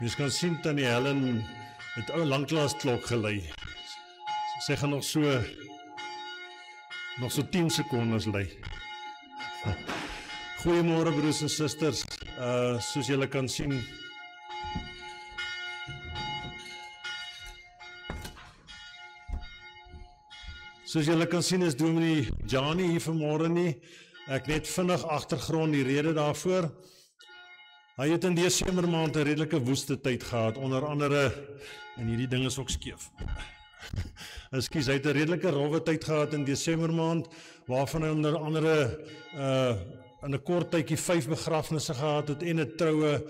Mens kan sien Tannie Helen het ou lanklaas klok gelei. Sy gaan nog so 10 sekondes lei. Goeiemôre broers en susters. Soos julle kan sien, is Dominee Johnny hier vanmôre nie. Ek net vinnig agtergrond die rede daarvoor. Hy het in Desember maand 'n redelike woeste tyd gehad, onder andere, en hierdie ding is ook skeef. Ekskuus, hy het 'n redelike rowwe tyd gehad in Desember maand, waarvan hy onder andere in 'n kort tydjie 5 begrafnisse gehad het en 'n troue,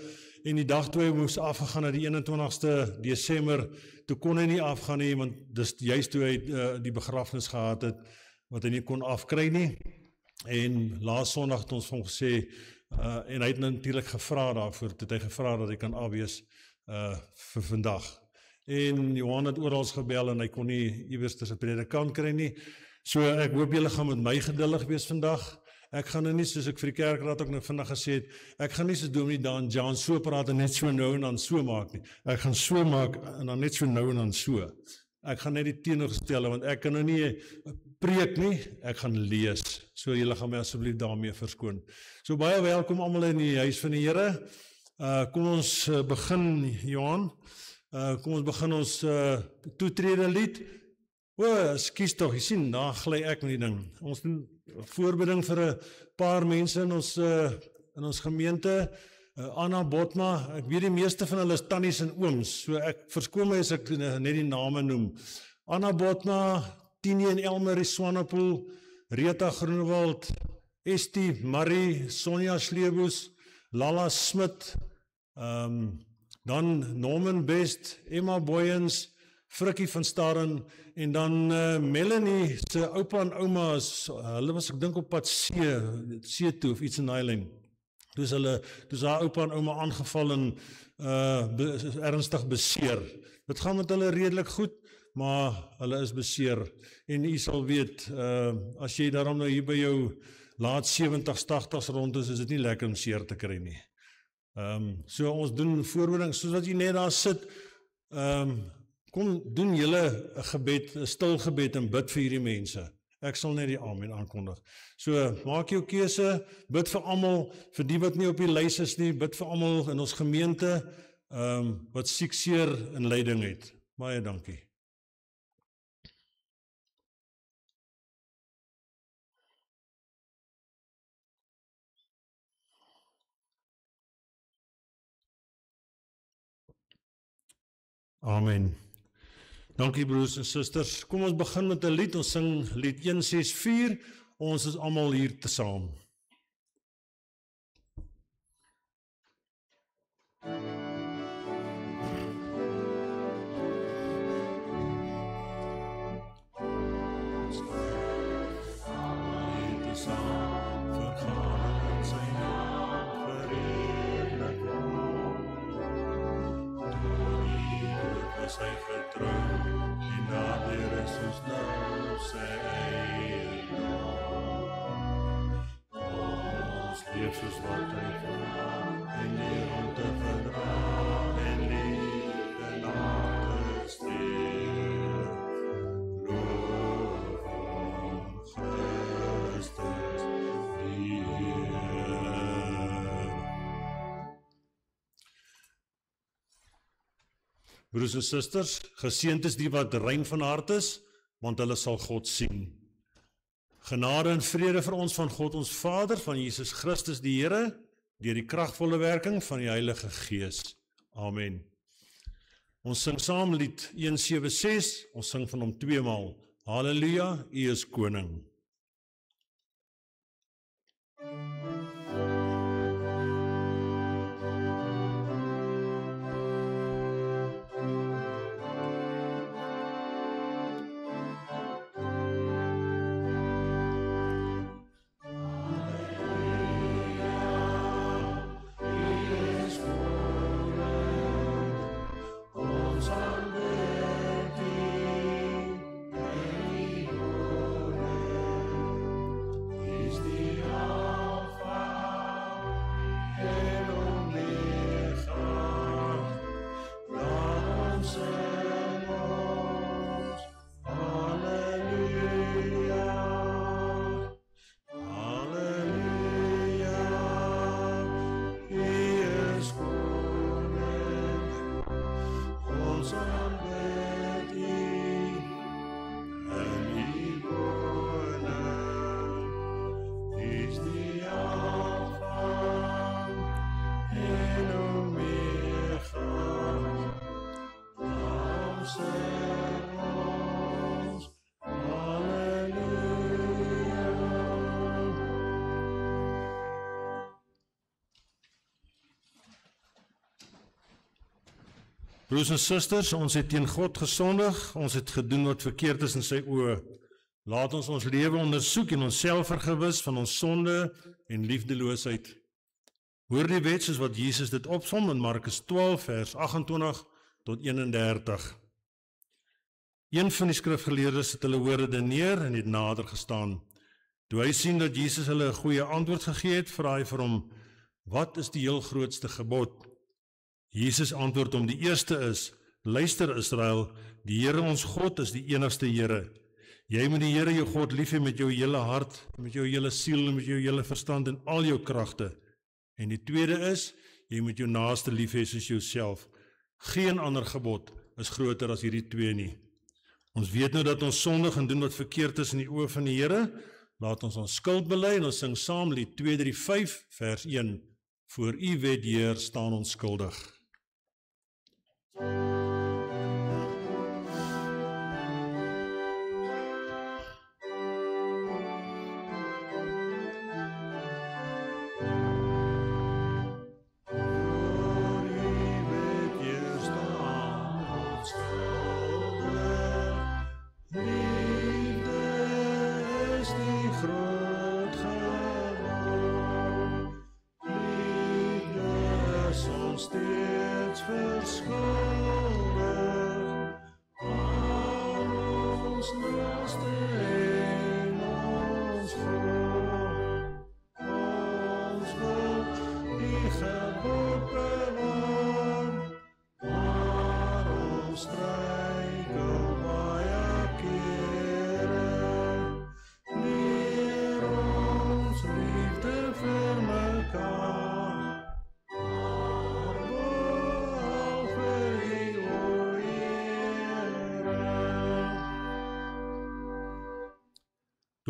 en die dag toe hy moes afgegaan na die 21ste Desember, toe kon hy nie afgaan nie, want dis juist toe hy die begrafnis gehad het, wat hy nie kon afkry nie. En laas Sondag het ons hom gesê, en hy het natuurlik gevra daarvoor, het hy gevra dat hy kan afwees vir vandag. En Johan het oral gebel en hy kon nie iewers 'n predikant kry nie. So ek hoop julle gaan met my geduldig wees vandag. Ek gaan nie, soos ek vir die kerkraad ook nou vandag gesê het, ek gaan nie soos Dominee Dan Jan so praat en net so nou en dan so maak nie. Ek gaan so maak en dan net so nou en dan so. Ek gaan net die teenoorgestelde, want ek kan nou nie preek nie, ek gaan lees. So julle gaan my asseblief daarmee verskoon. So baie welkom almal in die huis van die Here. Kom ons begin, Johan. Kom ons begin ons toetrede lied. Ekskuus tog, jy sien, daar gly ek met die ding. Ons doen voorbeding vir 'n paar mense in ons gemeente. Anna Botma, ek weet die meeste van hulle is tannies en ooms, so ek verskoon my as ek net die name noem. Anna Botma, Tini en Elmarie Swanepoel, Rita Groenewald, Estie, Marie, Sonja Sleeboes, Lala Smit, dan Norman Best, Emma Boyens, Frikkie van Staren, en dan Melanie se oupa en ouma, hulle was ek dink op pad see toe of iets in daai lyn. Toe is haar oupa en ouma aangeval en ernstig beseer. Dit gaan met hulle redelik goed, maar hulle is beseer. En u sal weet, as jy daarom nou hier by jou laat 70s, 80s rond is dit nie lekker om seer te kry nie. So ons doen voorbereiding, soos wat jy net daar sit, kom doen julle 'n gebed, 'n stil gebed en bid vir hierdie mense. Ek sal net die amen aankondig. So, maak jou keuse, bid vir almal, vir die wat nie op die lys is nie, bid vir almal in ons gemeente, wat siek, seer en lyding het. Baie dankie. Amen. Dankie broers en susters. Kom ons begin met 'n lied. Ons sing lied 164. Ons is almal hier te saam. Sy getrou en daardeur is ons nou sy eie naam. Ons leef soos wat hy vraag en leer om te verdraag en liefde na te streef. Loof om Christus die Heer. Broers en susters, geseënd is die wat rein van hart is, want hulle sal God sien. Genade en vrede vir ons van God ons Vader, van Jesus Christus die Here, deur die kragvolle werking van die Heilige Gees. Amen. Ons sing saam lied 176, ons sing van hom 2 maal. Halleluja, U is koning. Broers en susters, ons het teen God gesondig, ons het gedoen wat verkeerd is in sy oë. Laat ons ons lewe ondersoek en onsself vergewis van ons sonde en liefdeloosheid. Hoor die wet soos wat Jesus dit opsom in Markus 12 vers 28 tot 31. Een van die skrifgeleerdes het hulle hoor redeneer en het nader gestaan. Toe hy sien dat Jesus hulle 'n goeie antwoord gegee het, vra hy vir hom: "Wat is die heel grootste gebod?" Jesus antwoord hom: "Die eerste is: Luister Israel, die Here ons God is die enigste Here. Jy moet die Here jou God lief hê met jou hele hart, met jou hele siel en met jou hele verstand en al jou kragte. En die tweede is: jy moet jou naaste lief hê soos jouself. Geen ander gebod is groter as hierdie twee nie." Ons weet nou dat ons sondig en doen wat verkeerd is in die oë van die Here. Laat ons skuld bely en ons sing saam lied 235 vers 1. Voor U wet, Heer, staan ons skuldig.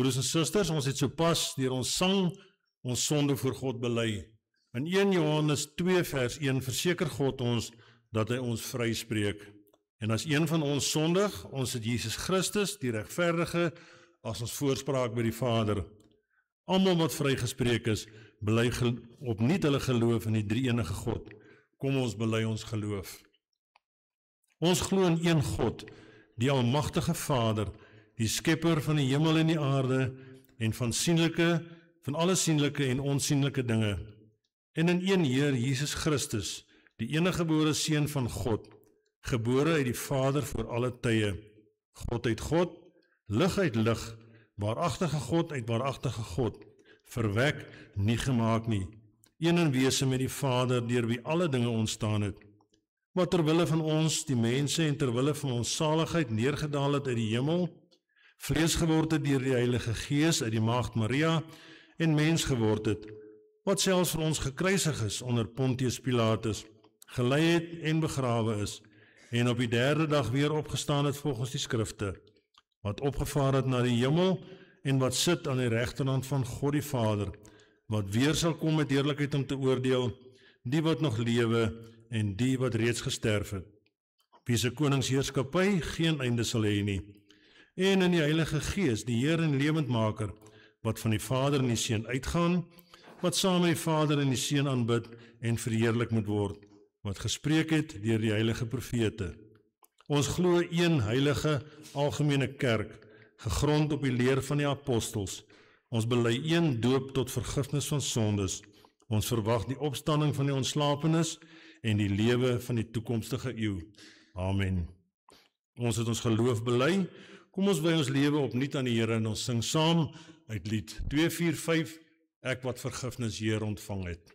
Broers en susters, ons het sopas deur ons sang ons sonde voor God bely. In 1 Johannes 2 vers 1 verseker God ons dat hy ons vryspreek. En as een van ons sondig, ons het Jesus Christus, die regverdige, as ons voorspraak by die Vader. Almal wat vrygespreek is, bely opnuut hulle geloof in die drie-enige God. Kom ons bely ons geloof. Ons glo in een God, die almagtige Vader, die skepper van die hemel en die aarde en van alle sienlike en onsienlike dinge. En in een Heer Jesus Christus, die eniggebore Seun van God, gebore uit die Vader voor alle tye. God uit God, lig uit lig, waaragtige God uit waaragtige God, verwek, nie gemaak nie. Een in wese met die Vader, deur wie alle dinge ontstaan het. Wat terwille van ons, die mense, en terwille van ons saligheid neergedaal het uit die hemel, vlees geword het deur die Heilige Gees uit die Maagd Maria en mens geword het, wat selfs vir ons gekruisig is onder Pontius Pilatus, gelei het en begrawe is, en op die derde dag weer opgestaan het volgens die skrifte, wat opgevaar het na die hemel en wat sit aan die regterhand van God die Vader, wat weer sal kom met heerlikheid om te oordeel, die wat nog lewe en die wat reeds gesterf het, wie se koningsheerskappy geen einde sal hê nie. En in die Heilige Gees, die Heer en lewendmaker, wat van die Vader en die Seun uitgaan, wat saam met die Vader en die Seun aanbid en verheerlik moet word, wat gespreek het deur die heilige profete. Ons glo een heilige algemene kerk, gegrond op die leer van die apostels. Ons bely een doop tot vergifnis van sondes. Ons verwag die opstanding van die ontslapenis en die lewe van die toekomstige eeu. Amen. Ons het ons geloof bely. Kom ons wy ons lewe opnuut aan die Here en ons sing saam uit lied 245, Ek wat vergifnis Heer ontvang het.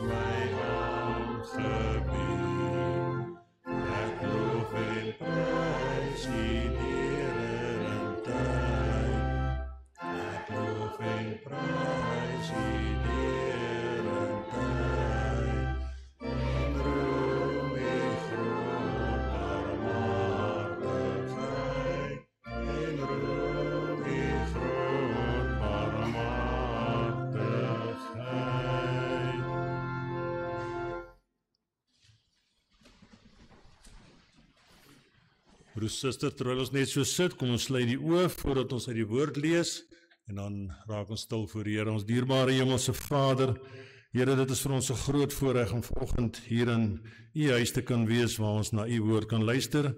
My aangebied, ek loof en prys U. Broers, susters, terwyl ons net so sit, kom ons sluit die oë voordat ons uit die woord lees en dan raak ons stil voor die Here, ons dierbare Hemelse Vader. Here, dit is vir ons 'n groot voorreg om vanoggend hier in U huis te kan wees waar ons na U woord kan luister.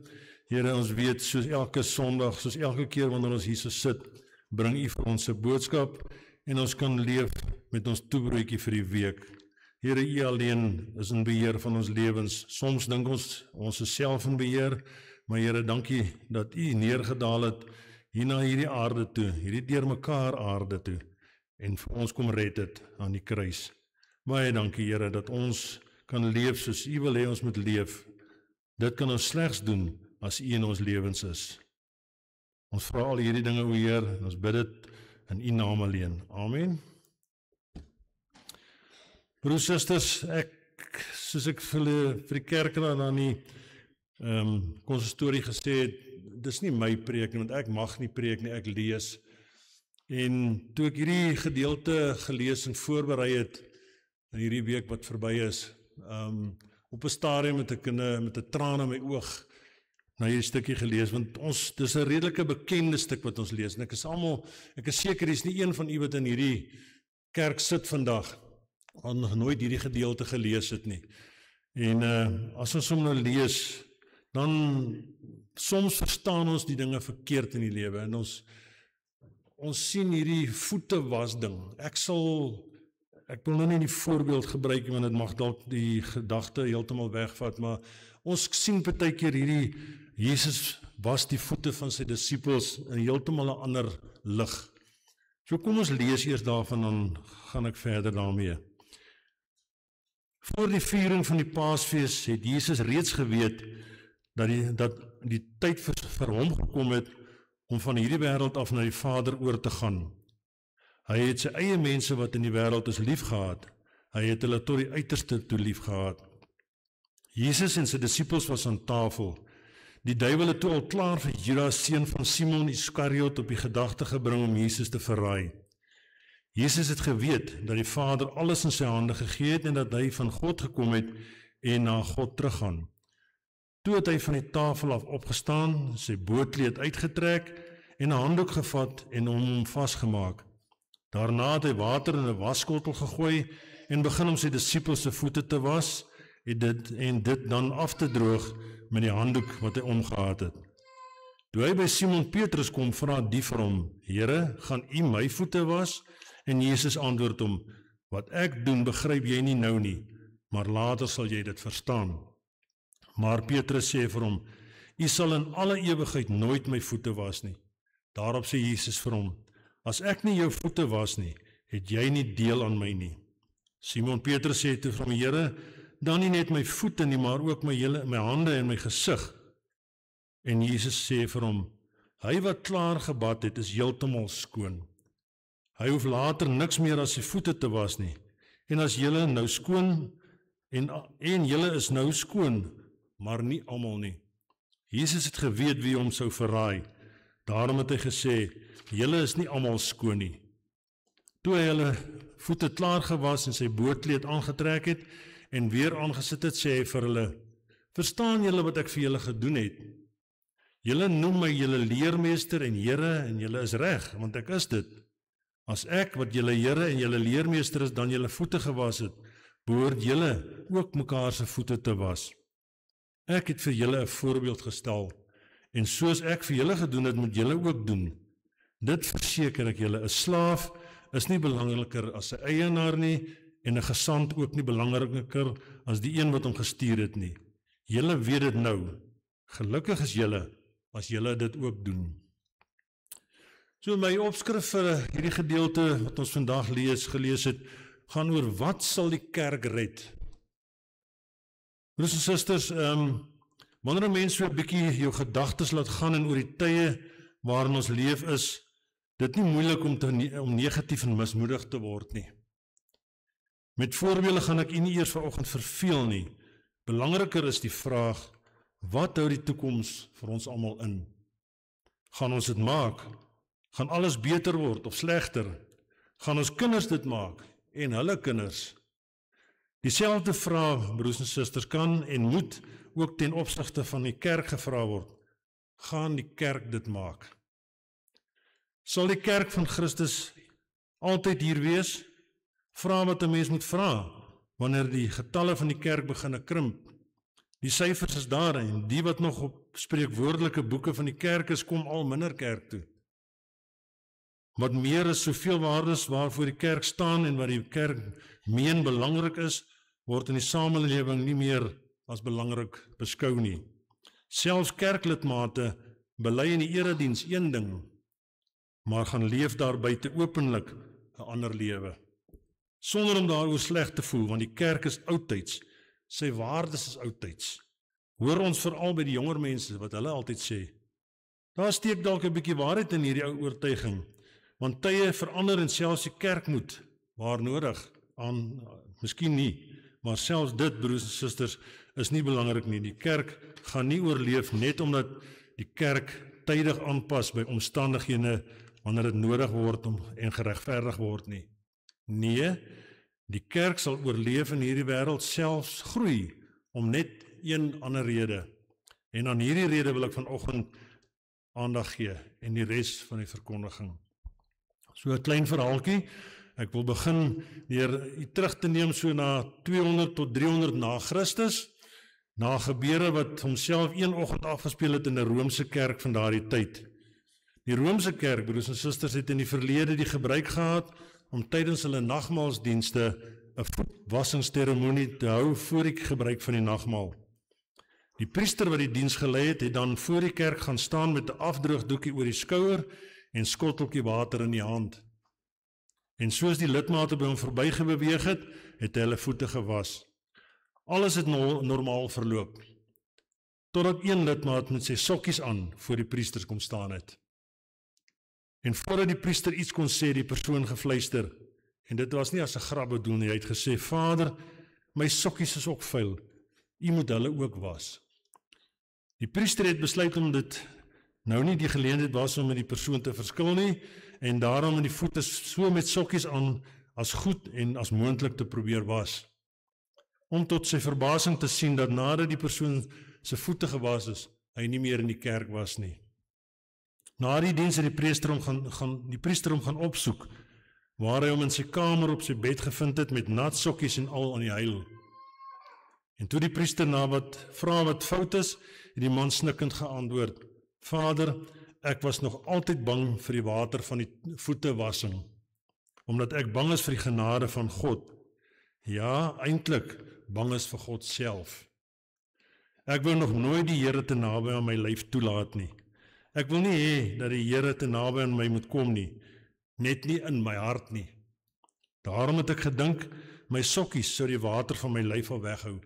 Here, ons weet soos elke Sondag, soos elke keer wanneer ons hier so sit, bring U vir ons 'n boodskap en ons kan leef met ons toebroodjie vir die week. Here, U alleen is in beheer van ons lewens. Soms dink ons is self in beheer, maar Here, dankie dat U neergedaal het hier na hierdie aarde toe, hierdie deurmekaar aarde toe, en vir ons kom red het aan die kruis. Baie dankie, Here, dat ons kan leef soos U wil hê ons moet leef. Dit kan ons slegs doen as U in ons lewens is. Ons vra al hierdie dinge, o Heer, en ons bid dit in U naam alleen. Amen. Broers, susters, soos ek vir die kerkraad aan die konsistorie gesê het, dis nie my preek nie, want ek mag nie preek nie, ek lees. En toe ek hierdie gedeelte gelees en voorberei het, in hierdie week wat verby is, op 'n stadium met 'n traan in my oog, na hierdie stukkie gelees, want dis 'n redelike bekende stuk wat ons lees, en ek is seker, dis nie een van u wat in hierdie kerk sit vandag, al nog nooit hierdie gedeelte gelees het nie. En as ons hom nou lees, dan soms verstaan ons die dinge verkeerd in die lewe, en ons sien hierdie voete was ding. Ek wil nou nie die voorbeeld gebruik, want dit mag dalk die gedagte heeltemal wegvat, maar ons sien partykeer hierdie Jesus was die voete van sy disippels in heeltemal 'n ander lig. So kom ons lees eers daarvan, dan gaan ek verder daarmee. Voor die viering van die Paasfees het Jesus reeds geweet dat die tyd vir hom gekom het om van hierdie wêreld af na die Vader oor te gaan. Hy het sy eie mense wat in die wêreld is liefgehad. Hy het hulle tot die uiterste toe liefgehad. Jesus en sy disippels was aan tafel. Die duiwel het toe al klaar vir Judas, seun van Simon Iskariot, op die gedagte gebring om Jesus te verraai. Jesus het geweet dat die Vader alles in sy hande gegee het en dat hy van God gekom het en na God teruggaan. Toe het hy van die tafel af opgestaan, sy boorkleed uitgetrek en 'n handdoek gevat en hom vasgemaak. Daarna het hy water in 'n wasskottel gegooi en begin om sy disippels se voete te was en dit dan af te droog met die handdoek wat hy omgehad het. Toe hy by Simon Petrus kom, vra die vir hom: "Here, gaan U my voete was?" En Jesus antwoord hom: "Wat ek doen, begryp jy nie nou nie, maar later sal jy dit verstaan." Maar Petrus sê vir hom: "U sal in alle ewigheid nooit my voete was nie." Daarop sê Jesus vir hom: "As ek nie jou voete was nie, het jy nie deel aan my nie." Simon Petrus sê toe vir hom: "Here, dan nie net my voete nie, maar ook my hande en my gesig." En Jesus sê vir hom: "Hy wat klaar gebad het, is heeltemal skoon. Hy hoef later niks meer as sy voete te was nie. En as julle nou skoon en julle is nou skoon, maar nie almal nie." Jesus het geweet wie hom sou verraai. Daarom het hy gesê: "Julle is nie almal skoon nie." Toe hy hulle voete klaar gewas en sy boorkleed aangetrek het en weer aangesit het, sê hy vir hulle: "Verstaan julle wat ek vir julle gedoen het? Julle noem my julle leermeester en Here, en julle is reg, want ek is dit. As ek, wat julle Here en julle leermeester is, dan julle voete gewas het, behoort julle ook mekaar se voete te was. Ek het vir julle 'n voorbeeld gestel, en soos ek vir julle gedoen het, moet julle ook doen. Dit verseker ek julle: 'n slaaf is nie belangriker as sy eienaar nie, en 'n gesant ook nie belangriker as die een wat hom gestuur het nie. Julle weet dit nou. Gelukkig is julle as julle dit ook doen." So my opskrif vir hierdie gedeelte wat ons vandag gelees het, gaan oor: wat sal die kerk red? Broers en susters, wanneer 'n mens so 'n bietjie jou gedagtes laat gaan en oor die tye waarin ons leef, is dit nie moeilik om negatief en mismoedig te word nie. Met voorbeelde gaan ek u nie eers vanoggend verveel nie. Belangriker is die vraag: wat hou die toekoms vir ons almal in? Gaan ons dit maak? Gaan alles beter word of slegter? Gaan ons kinders dit maak en hulle kinders? Dieselfde vraag, broers en susters, kan en moet ook ten opsigte van die kerk gevra word. Gaan die kerk dit maak? Sal die kerk van Christus altyd hier wees? Vra wat 'n mens moet vra, wanneer die getalle van die kerk begin krimp. Die syfers is daar, en die wat nog op spreekwoordelike boeke van die kerk is, kom al minder kerk toe. Wat meer is soveel waardes waarvoor die kerk staan en wat die kerk meen belangrik is, word in die samelewing nie meer as belangrik beskou nie. Selfs kerklidmate bely in die erediens een ding, maar gaan leef daar buite openlik 'n ander lewe. Sonder om daaroor sleg te voel, want die kerk is oudtyds, sy waardes is oudtyds. Hoor ons veral by die jonger mense wat hulle altyd sê, daar steek dalk 'n bietjie waarheid in hierdie ou oortuiging, want tye verander en selfs die kerk moet, waar nodig, miskien nie, maar selfs dit, broers en susters, is nie belangrik nie. Die kerk gaan nie oorleef net omdat die kerk tydig aanpas by omstandighede wanneer dit nodig word en geregverdig word nie. Nee, die kerk sal oorleef in hierdie wêreld, selfs groei, om net een ander rede. En aan hierdie rede wil ek vanoggend aandag gee en die res van die verkondiging. So 'n klein verhaaltjie. Ek wil begin deur u terug te neem so na 200 tot 300 na Christus, na gebeure wat homself een oggend afgespeel het in 'n Romeinse kerk van daardie tyd. Die Romeinse kerk, broers en susters, het in die verlede die gebruik gehad om tydens hulle nagmaalsdienste 'n voetwassingsseremonie te hou voor die gebruik van die nagmaal. Die priester wat die diens gelei het dan voor die kerk gaan staan met 'n afdroogdoekie oor die skouer en skotteltjie water in die hand. En soos die lidmate by hom verbygebeweeg het, het hy hulle voete gewas. Alles het normaal verloop, totdat een lidmaat met sy sokkies aan voor die priester kom staan het. En voordat die priester iets kon sê, die persoon gefluister, en dit was nie as 'n grap bedoel nie, hy het gesê, Vader, my sokkies is ook vuil, u moet hulle ook was. Die priester het besluit om dit nou nie die geleentheid was om met die persoon te verskil nie, en daarom in die voete so met sokkies aan as goed en as moontlik te probeer was. Om tot sy verbasing te sien dat nadat die persoon sy voete gewas is, hy nie meer in die kerk was nie. Na die diens het die priester hom gaan opsoek, waar hy hom in sy kamer op sy bed gevind het met nat sokkies en al aan die huil. En toe die priester vra wat fout is, het die man snikkend geantwoord, Vader, ek was nog altyd bang vir die water van die voetewassing, omdat ek bang is vir die genade van God. Ja, eintlik bang is vir God self. Ek wil nog nooit die Here te naby aan my lyf toelaat nie. Ek wil nie hê dat die Here te naby aan my moet kom nie, net nie in my hart nie. Daarom het ek gedink, my sokkies sou die water van my lyf al weghou,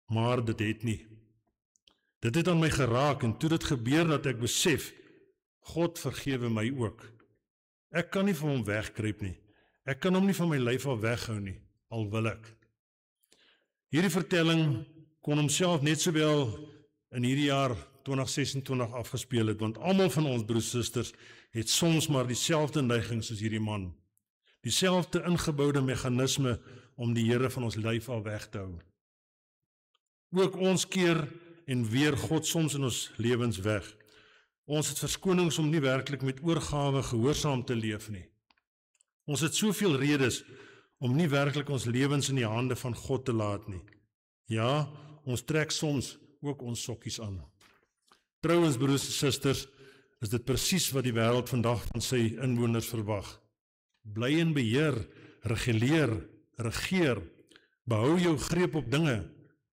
maar dit het nie. Dit het aan my geraak en toe dit gebeur dat ek besef, God vergewe my ook. Ek kan nie van hom wegkruip nie. Ek kan hom nie van my lyf al weghou nie, al wil ek. Hierdie vertelling kon homself net sowel in hierdie jaar 2026 afgespeel het, want almal van ons broers en susters het soms maar dieselfde neiging soos hierdie man. Dieselfde ingeboude meganisme om die Here van ons lyf al weg te hou. Ook ons keer en weer God soms in ons lewens weg. Ons het verskonings om nie werklik met oorgawe gehoorsaam te leef nie. Ons het soveel redes om nie werklik ons lewens in die hande van God te laat nie. Ja, ons trek soms ook ons sokkies aan. Trouwens, broers en susters, is dit presies wat die wêreld vandag van sy inwoners verwag. Bly in beheer, reguleer, regeer, behou jou greep op dinge,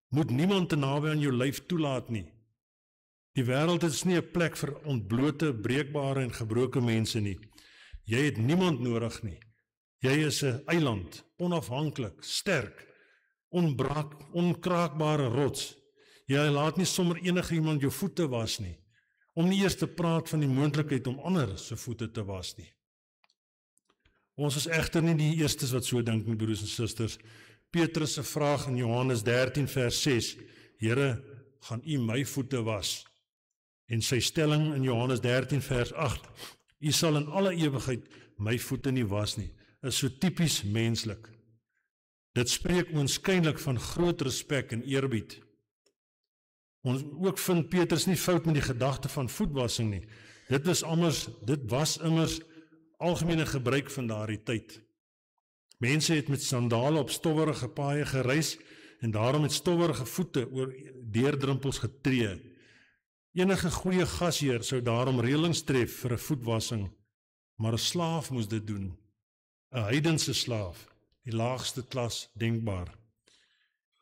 moet niemand te naby aan jou lyf toelaat nie. Die wêreld is nie 'n plek vir ontblote, breekbare en gebroke mense nie. Jy het niemand nodig nie. Jy is 'n eiland, onafhanklik, sterk, onkraakbare rots. Jy laat nie sommer enige iemand jou voete was nie, om nie eers te praat van die moontlikheid om ander se voete te was nie. Ons is egter nie die eerstes wat so dink nie, broers en susters. Petrus se vraag in Johannes 13 vers 6, Here, gaan U my voete was? En sy stelling in Johannes 13 vers 8, U sal in alle ewigheid my voete nie was nie, is so tipies menslik. Dit spreek oënskynlik van groot respek en eerbied. Ons ook vind Petrus nie fout met die gedagte van voetwassing nie. Dit was immers algemene gebruik van daardie tyd. Mense het met sandale op stowwerige paaie gereis en daarom met stowwerige voete oor deurdrumpels getree. Enige goeie gasheer sou daarom reëlings tref vir 'n voetwassing, maar 'n slaaf moes dit doen. 'n Heidense slaaf, die laagste klas denkbaar.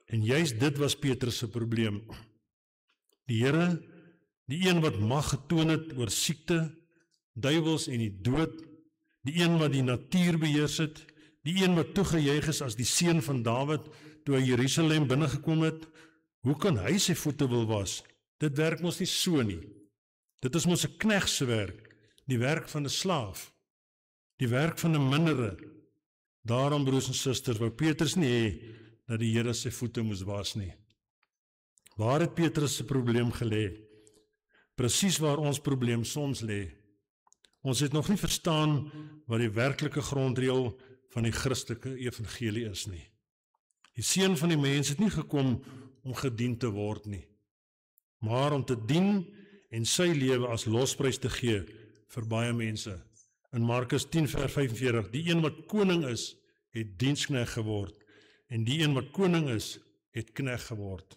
En juist dit was Petrus se probleem. Die Here, die een wat mag getoon het oor siekte, duiwels en die dood, die een wat die natuur beheers het, die een wat toegejuig is as die seun van Dawid toe hy Jerusalem binnegekom het, hoe kan hy sy voete wil was? Dit werk mos nie so nie. Dit is mos 'n knegt se werk, die werk van 'n slaaf, die werk van 'n mindere. Daarom, broers en susters, wou Petrus nie hê dat die Here sy voete moes was nie. Waar het Petrus se probleem gelê? Presies waar ons probleem soms lê. Ons het nog nie verstaan wat die werklike grondreël van die Christelike evangelie is nie. Die Seun van die mens het nie gekom om gedien te word nie, maar om te dien en sy lewe as losprys te gee vir baie mense. In Markus 10 vers 45, die een wat koning is, het diensknegt geword, en die een wat koning is, het knegt geword.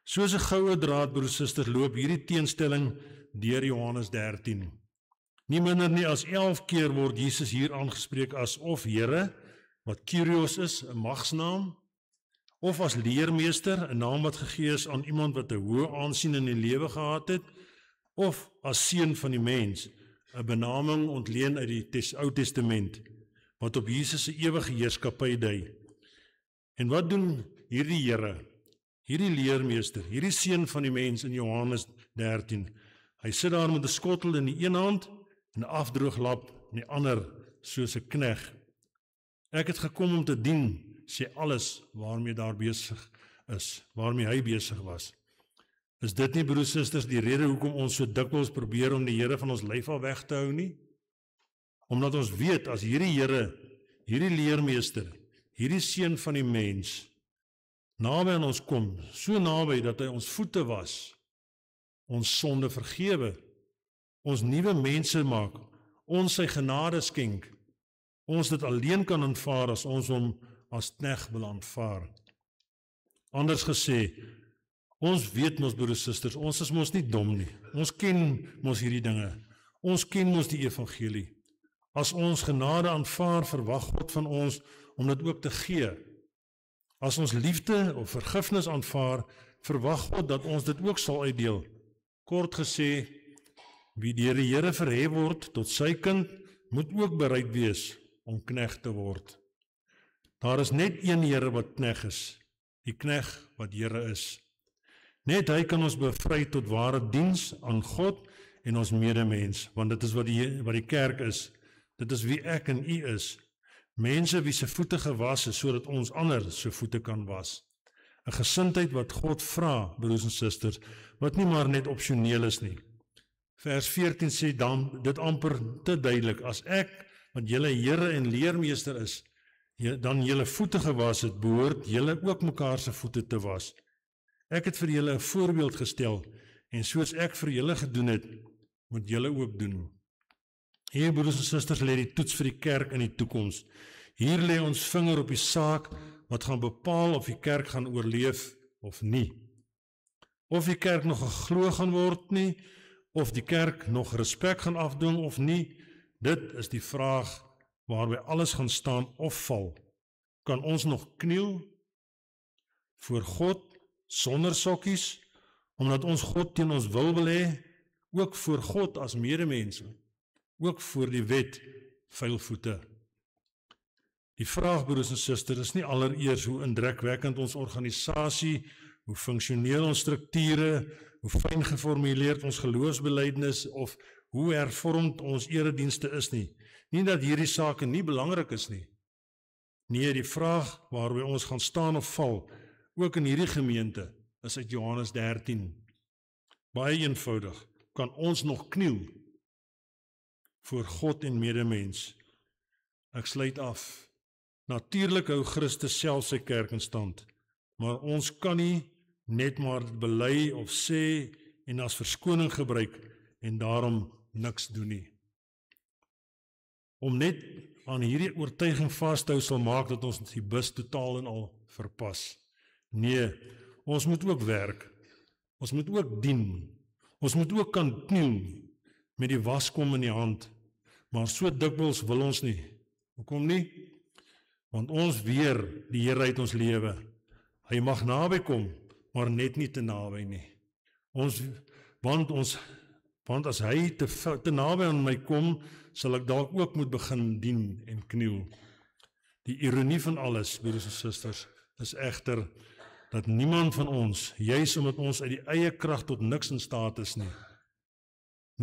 Soos 'n goue draad, broers en susters, loop hierdie teenstelling deur Johannes 13. Nie minder nie as 11 keer word Jesus hier aangespreek as of Here, wat Kyrios is, 'n magsnaam, of as leermeester, 'n naam wat gegee is aan iemand wat 'n hoë aansien in die lewe gehad het, of as seun van die mens, 'n benaming ontleen uit die Ou Testament, wat op Jesus se ewige heerskappy dui. En wat doen hierdie Here, hierdie leermeester, hierdie seun van die mens in Johannes 13? Hy sit daar met 'n skottel in die een hand en 'n afdrooglap in die ander, soos 'n knegt. Ek het gekom om te dien, sê alles waarmee daar besig is, waarmee hy besig was. Is dit nie, broers en susters, die rede hoekom ons so dikwels probeer om die Here van ons lyf af weg te hou nie? Omdat ons weet, as hierdie Here, hierdie leermeester, hierdie seun van die mens, naby aan ons kom, so naby dat hy ons voete was, ons sonde vergewe, ons nuwe mense maak, ons sy genade skenk, ons dit alleen kan aanvaar as ons hom as knegt wil aanvaar. Anders gesê, ons weet mos, broers en susters, ons is mos nie dom nie. Ons ken mos hierdie dinge. Ons ken mos die evangelie. As ons genade aanvaar, verwag God van ons om dit ook te gee. As ons liefde of vergifnis aanvaar, verwag God dat ons dit ook sal uitdeel. Kort gesê, wie deur die Here verhef word tot sy kind, moet ook bereid wees om knegt te word. Daar is net een Here wat knegt is, die knegt wat Here is. Net hy kan ons bevry tot ware diens aan God en ons medemens, want dit is wat die kerk is. Dit is wie ek en u is. Mense wie se voete gewas is, sodat ons ander se voete kan was. 'n Gesindheid wat God vra, broers en susters, wat nie maar net opsioneel is nie. Vers 14 sê dan dit amper te duidelik, as ek, wat julle Here en leermeester is, dan julle voete gewas het, behoort julle ook mekaar se voete te was. Ek het vir julle 'n voorbeeld gestel, en soos ek vir julle gedoen het, moet julle ook doen. Hier, broers en susters, lê die toets vir die kerk in die toekoms. Hier lê ons vinger op die saak wat gaan bepaal of die kerk gaan oorleef of nie. Of die kerk nog geglo gaan word nie, of die kerk nog respek gaan afdwing of nie, dit is die vraag waarby alles gaan staan of val. Kan ons nog kniel voor God sonder sokkies, omdat ons God teen ons wil hê, ook voor God as medemense, ook voor die wet, vuil voete. Die vraag, broers en susters, is nie allereers hoe indrukwekkend ons organisasie, hoe funksioneel ons strukture, hoe fyn geformuleerd ons geloofsbelijdenis of hoe hervormd ons eredienste is nie. Nie dat hierdie sake nie belangrik is nie. Nee, die vraag waarby ons gaan staan of val, ook in hierdie gemeente, is uit Johannes 13. Baie eenvoudig, kan ons nog kniel voor God en medemens? Ek sluit af. Natuurlik hou Christus self sy kerk in stand, maar ons kan nie net maar dit bely of sê en as verskoning gebruik en daarom niks doen nie. Om net aan hierdie oortuiging vas te hou sal maak dat ons die bus totaal en al verpas. Nee, ons moet ook werk. Ons moet ook dien. Ons moet ook kan kniel met die waskom in die hand. Maar so dikwels wil ons nie. Hoekom nie? Want ons weer die Here uit ons lewe. Hy mag naby kom, maar net nie te naby nie. Want as hy te naby aan my kom, sal ek dalk ook moet begin dien en kniel. Die ironie van alles, broers en susters, is egter dat niemand van ons, juis omdat ons uit die eie krag tot niks in staat is nie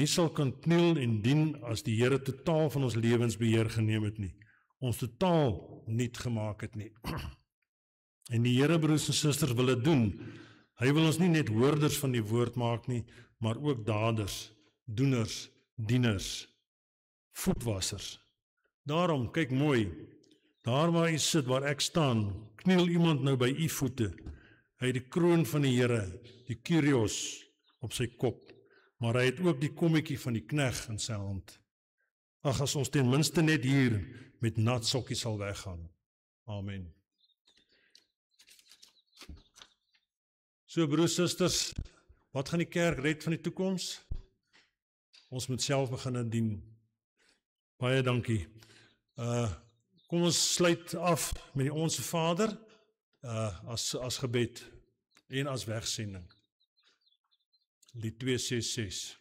sal kan kniel en dien as die Here totaal van ons lewensbeheer geneem het nie. Ons totaal niet gemaak het nie. En die Here, broers en susters, wil dit doen. Hy wil ons nie net hoorders van die woord maak nie, maar ook daders, doeners, dieners, voetwassers. Daarom, kyk mooi, daar waar u sit, waar ek staan, kniel iemand nou by u voete. Hy het die kroon van die Here, die Kyrios, op sy kop, maar hy het ook die kommetjie van die knegg in sy hand. Ag, as ons ten minste net hier met nat sokkies sal weggaan. Amen. So, broers, susters, wat gaan die kerk red van die toekoms? Ons moet self begin dien. Baie dankie. Kom ons sluit af met die Onse Vader as gebed en as wegsending. Lied 266.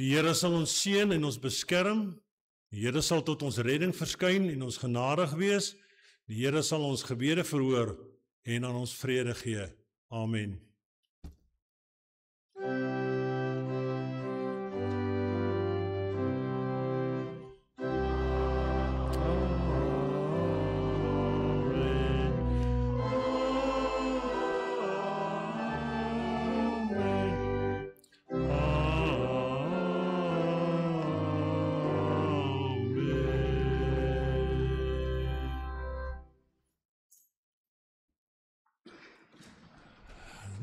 Die Here sal ons seën en ons beskerm. Die Here sal tot ons redding verskyn en ons genadig wees. Die Here sal ons gebede verhoor en aan ons vrede gee. Amen.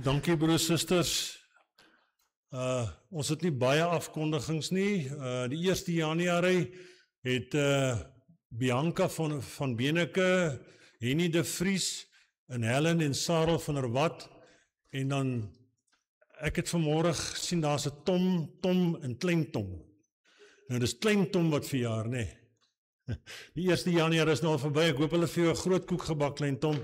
Dankie broers, susters. Ons het nie baie afkondigings nie. Die 1 Januarie het Bianca van Beneke, Henny de Vries en Helen en Sarel van der Walt en dan Ek het vanmôre gesien daar's 'n Tom en Klein Tom. Nou dis Klein Tom wat verjaar, nê. Die 1 Januarie is nou al verby. Ek hoop hulle vir jou 'n groot koek gebak, Klein Tom.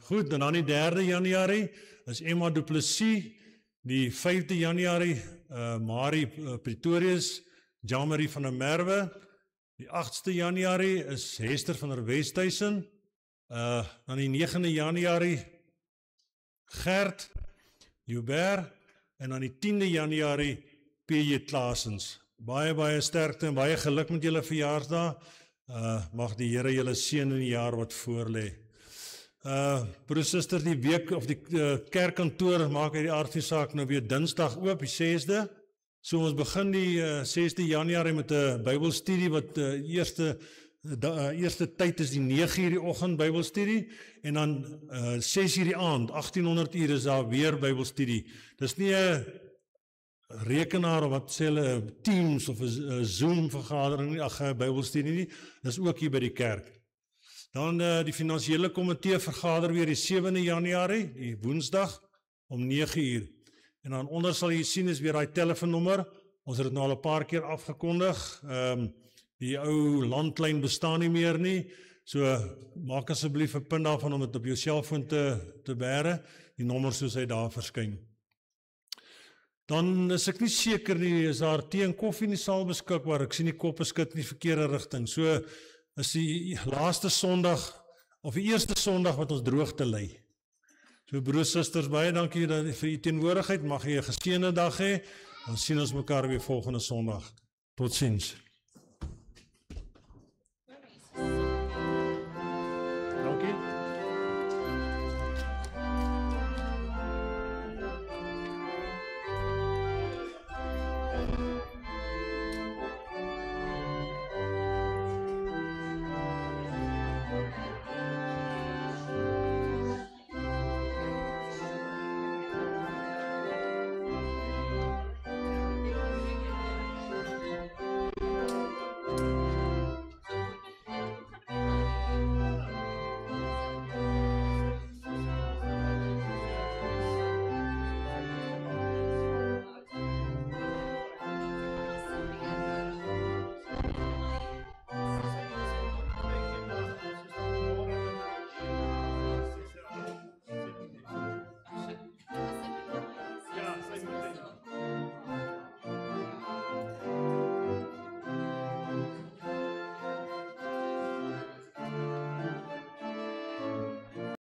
Goed, en dan die 3 Januarie is Emma Du Plessis, die 5de Januarie Marie Pretorius, Jean-Marie van der Merwe, die 8ste Januarie is Hester van der Westhuizen, dan die 9de Januarie Gert Joubert, en dan die 10de Januarie P.J. Klaasens. Baie sterkte en baie geluk met julle verjaarsdag. Mag die Here julle seën in die jaar wat voorlê. Broer, suster, die week of die kerkkantoor maak uit die aard van die saak nou weer Dinsdag oop, die 6de. So ons begin die 6de Januarie met 'n Bybelstudie wat eerste tyd is die 9 uur die oggend Bybelstudie en dan 6 uur die aand, 1800 uur is daar weer Bybelstudie. Dis nie 'n rekenaar of wat sê hulle Teams of 'n Zoom vergadering nie, 'n Bybelstudie nie. Dis ook hier by die kerk. Dan die finansiële komitee vergader weer die 7de Januarie, die Woensdag om 9 uur. En dan onder sal jy sien is weer daai telefoonnommer. Ons het dit nou al 'n paar keer afgekondig. Die ou landlyn bestaan nie meer nie. So maak asseblief 'n punt daarvan om dit op jou selfoon te bære. Die nommer soos hy daar verskyn. Dan is ek nie seker nie, is daar tee en koffie in die saal beskikbaar. Ek sien die koppe skud in die verkeerde rigting. So is die laaste Sondag of die eerste Sondag wat ons droogte lê. So broers, susters, baie dankie vir u teenwoordigheid. Mag jy 'n geseënde dag hê. Dan sien ons mekaar weer volgende Sondag. Totsiens.